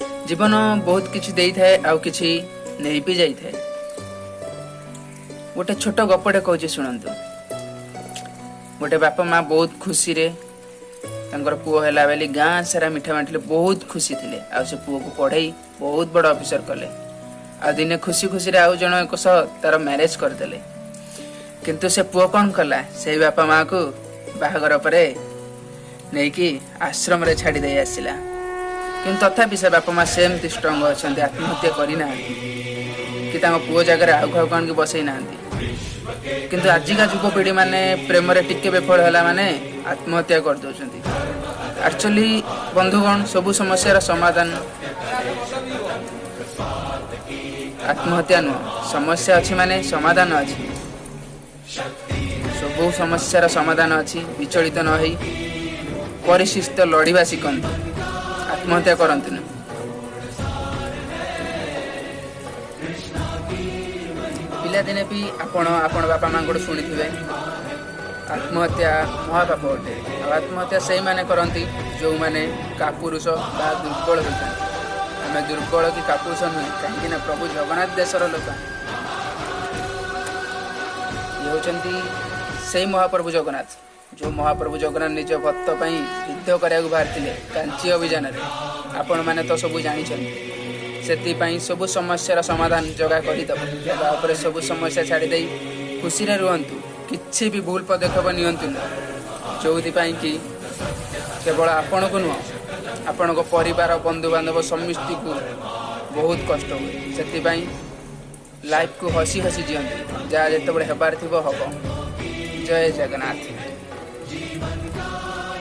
जीवन बहुत किछि देई थाए आउ किछि नहीं भी जाई थाए। गोटे छोट गपटे कहूँ शुणु। गोटे बापा माँ बहुत खुशी रे तांकर पुओ हैला बेली गाँ सारा मिठा बांटिले बहुत खुशी थिले। आ से पुओ को पढ़ाई बहुत बड़ ऑफिसर कले। आ दिने खुशी खुशी रे आउ जण एक सह तार मैरिज करदेले। किंतु से पुओ कौन कला से बापा माँ को बाहागर परे नहीं कि आश्रम रे छाड़ी दे आसिला। किंतु तथापि से बापा माँ सेमती स्ट्रंग अच्छा आत्महत्या करना कि पुओ जगह आउ घाव कौन की बसई ना। किंतु आजिका युवपीढ़ी माने प्रेम रे टिके विफल है माने आत्महत्या कर दौरान। एक्चुअली बंधुगण सबु समस्यार समाधान आत्महत्या नुह। समस्या अच्छी माने समाधान अच्छी। सबु समस्यार समाधान अच्छी। विचलित न होई परिशिष्ट लड़िबा शिखंतु। आत्महत्या करंतु न। पिला दिने भी आपण बापा माँ को शुणी थे आत्महत्या महापाप अटे। आत्महत्या से माने करती जो माने कापुरुष बा दुर्बल होता। आम दुर्बल कि कापुरुष नुहे कहीं प्रभु जगन्नाथ देशर लोक ये होती से महाप्रभु जगन्नाथ। जो महाप्रभु जगन्नाथ निज भक्त युद्ध करने बाहर कांची अभियान में आपण मैंने तो सब जानी से सबु समस्यार समाधान जगह कर सबु समस्या छाड़ी दे खुशी रुहतु। किसी भी भूल पदक्षेप नियंतु जो कि केवल आपण को नुह आपण परिवार बंधु बांधव समस्ती को बहुत कष्ट हुए। से लाइफ को हसी हसी जीवंतु जहाँ जिते हेबार थी हम। जय जगन्नाथ।